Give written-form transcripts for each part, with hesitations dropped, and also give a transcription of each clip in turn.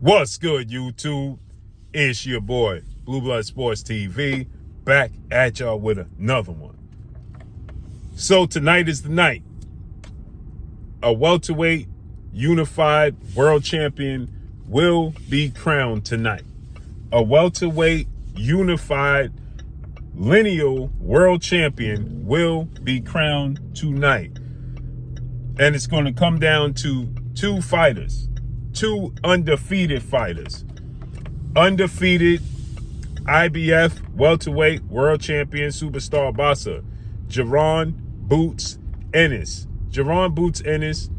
What's good, YouTube? It's your boy, Blue Blood Sports TV, back at y'all with another one. So tonight is the night. A welterweight unified world champion will be crowned tonight. A welterweight unified lineal world champion will be crowned tonight. And it's going to come down to two fighters. Two undefeated fighters. Undefeated IBF welterweight world champion superstar boxer Jaron Boots Ennis. Jaron Boots Ennis,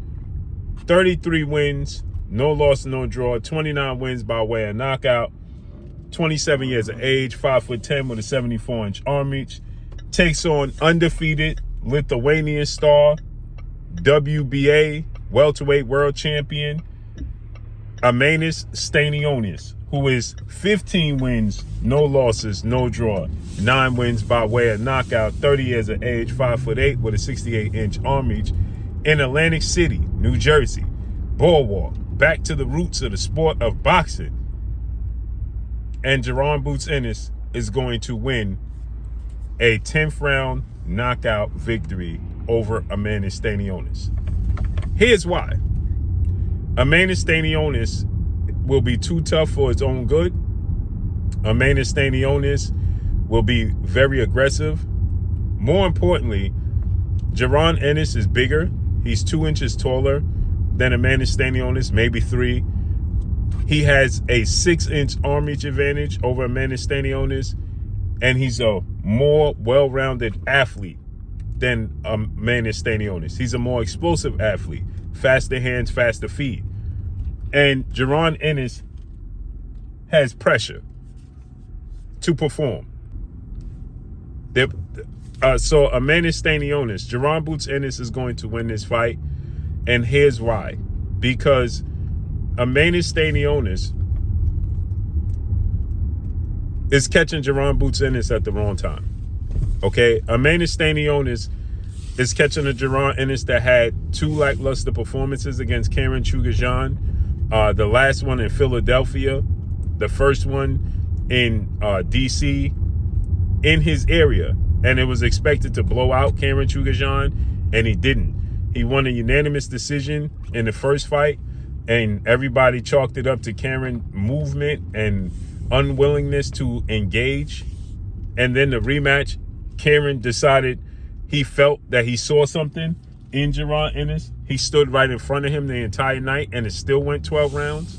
33 wins, no loss, no draw, 29 wins by way of knockout, 27 years of age, 5'10" with a 74-inch arm reach, takes on undefeated Lithuanian star, WBA welterweight world champion Eimantas Stanionis, who is 15 wins, no losses, no draw, 9 wins by way of knockout, 30 years of age, 5'8" with a 68-inch arm reach, in Atlantic City, New Jersey. Boardwalk, back to the roots of the sport of boxing. And Jaron Boots Ennis is going to win a 10th round knockout victory over Eimantas Stanionis. Here's why. Eimantas Stanionis will be too tough for its own good. Eimantas Stanionis will be very aggressive. More importantly, Jaron Ennis is bigger. He's 2 inches taller than Eimantas Stanionis, maybe 3. He has a 6-inch arm reach advantage over Eimantas Stanionis, and he's a more well-rounded athlete than Eimantas Stanionis. He's a more explosive athlete. Faster hands, faster feet. And Jaron Ennis has pressure to perform. So Eimantas Stanionis, Jaron Boots Ennis is going to win this fight. And here's why. Because Eimantas Stanionis is catching Jaron Boots Ennis at the wrong time. Okay? Eimantas Stanionis is catching a Jaron Ennis that had 2 lackluster performances against Karen Chugajan. The last one in Philadelphia, the first one in D.C., in his area. And it was expected to blow out Karen Chugajan, and he didn't. He won a unanimous decision in the first fight, and everybody chalked it up to Karen movement and unwillingness to engage. And then the rematch, Karen decided he felt that he saw something in Jaron Ennis. He stood right in front of him the entire night, and it still went 12 rounds.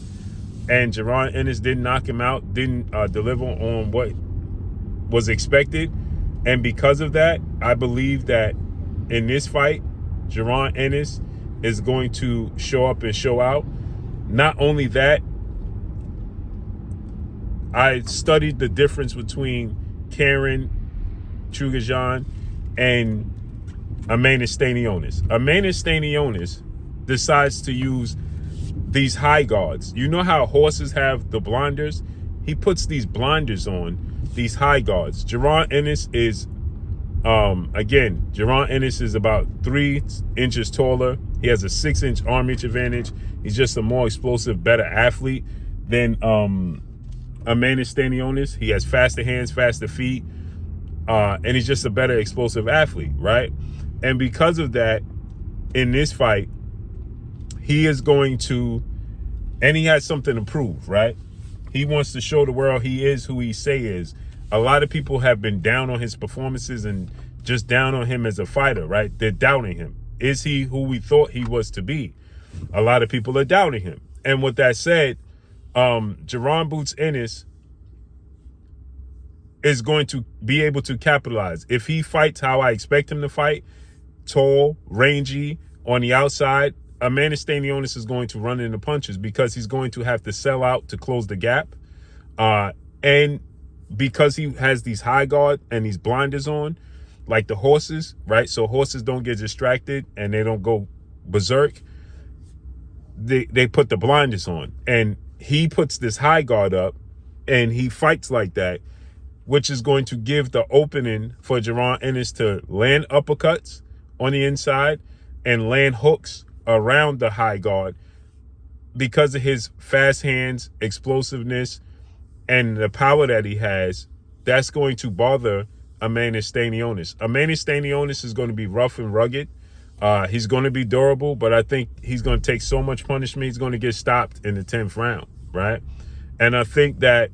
And Jaron Ennis didn't knock him out, didn't deliver on what was expected. And because of that, I believe that in this fight, Jaron Ennis is going to show up and show out. Not only that, I studied the difference between Karen Chugajan and Eimantas Stanionis. Eimantas Stanionis decides to use these high guards. You know how horses have the blinders? He puts these blinders on, these high guards. Jaron Ennis is, Jaron Ennis is about 3 inches taller. He has a 6-inch arm reach advantage. He's just a more explosive, better athlete than Eimantas Stanionis. He has faster hands, faster feet. And he's just a better explosive athlete, right? And because of that, in this fight, he is going to, and he has something to prove, right? He wants to show the world he is who he say is. A lot of people have been down on his performances and just down on him as a fighter, right? They're doubting him. Is he who we thought he was to be? A lot of people are doubting him. And with that said, Jaron Boots Ennis is going to be able to capitalize. If he fights how I expect him to fight, tall, rangy, on the outside, Eimantas Stanionis is going to run into punches because he's going to have to sell out to close the gap. And because he has these high guard and these blinders on, like the horses, right? So horses don't get distracted and they don't go berserk. They put the blinders on. And he puts this high guard up and he fights like that, which is going to give the opening for Jaron Ennis to land uppercuts on the inside and land hooks around the high guard because of his fast hands, explosiveness, and the power that he has, that's going to bother Eimantas Stanionis. Eimantas Stanionis is going to be rough and rugged. He's going to be durable, but I think he's going to take so much punishment, he's going to get stopped in the 10th round, right? And I think that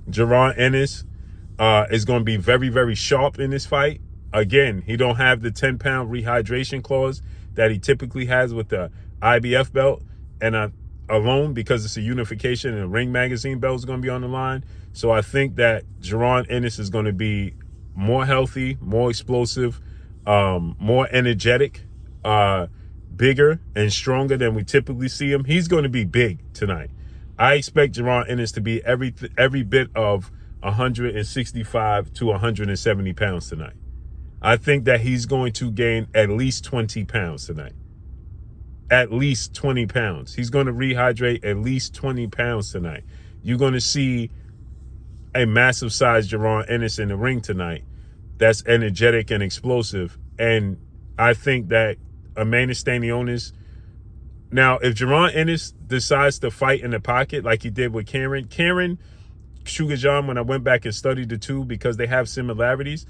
Jaron Ennis is going to be very, very sharp in this fight. Again, he don't have the 10-pound rehydration clause that he typically has with the IBF belt. And alone, because it's a unification and a Ring Magazine belt is going to be on the line. So I think that Jaron Ennis is going to be more healthy, more explosive, more energetic, bigger and stronger than we typically see him. He's going to be big tonight. I expect Jaron Ennis to be every bit of 165 to 170 pounds tonight. I think that he's going to gain at least 20 pounds tonight. At least 20 pounds. He's going to rehydrate at least 20 pounds tonight. You're going to see a massive size Jaron Ennis in the ring tonight that's energetic and explosive. And I think that Eimantas Stanionis, now if Jaron Ennis decides to fight in the pocket like he did with Karen Sugarjan, when I went back and studied the two because they have similarities,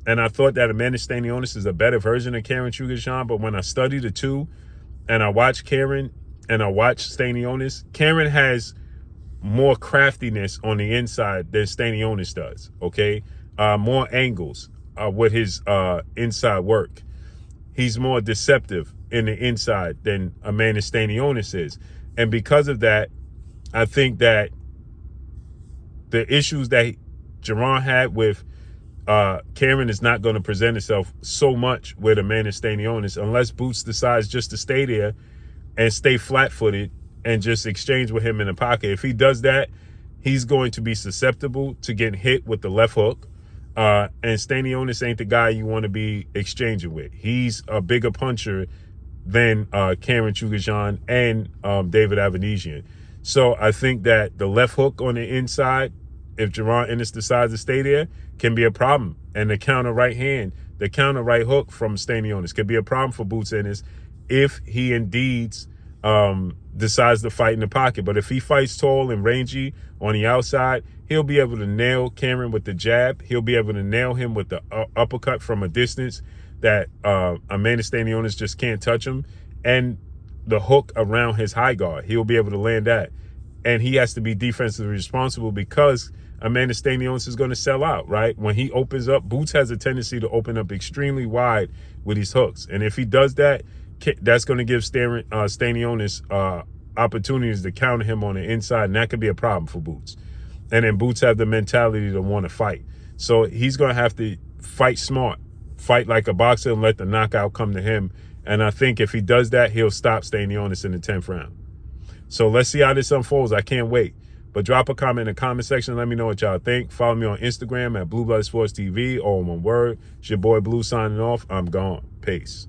and I thought that Eimantas Stanionis is a better version of Karen Sugarjan, but when I studied the two and I watched Karen and I watched Stanionis, Karen has more craftiness on the inside than Stanionis does, okay? More angles with his inside work. He's more deceptive in the inside than Eimantas Stanionis is. And because of that, I think that the issues that Jaron had with Karen is not going to present itself so much with Eimantas Stanionis unless Boots decides just to stay there and stay flat-footed and just exchange with him in the pocket. If he does that, he's going to be susceptible to getting hit with the left hook. And Stanionis ain't the guy you want to be exchanging with. He's a bigger puncher than Karen Sugarjan and David Avanesian. So I think that the left hook on the inside, if Jaron Ennis decides to stay there, can be a problem. And the counter right hand, the counter right hook from Stanionis could be a problem for Boots Ennis if he indeed decides to fight in the pocket. But if he fights tall and rangy on the outside, he'll be able to nail Cameron with the jab. He'll be able to nail him with the uppercut from a distance that Eimantas Stanionis just can't touch him. And the hook around his high guard, he'll be able to land that. And he has to be defensively responsible because Eimantas Stanionis is going to sell out, right? When he opens up, Boots has a tendency to open up extremely wide with his hooks. And if he does that, that's going to give Stanionis opportunities to counter him on the inside, and that could be a problem for Boots. And then Boots have the mentality to want to fight. So he's going to have to fight smart, fight like a boxer and let the knockout come to him. And I think if he does that, he'll stop Stanionis in the 10th round. So let's see how this unfolds. I can't wait. But drop a comment in the comment section. Let me know what y'all think. Follow me on Instagram at Blue Blood Sports TV, all in one word. It's your boy Blue signing off. I'm gone. Peace.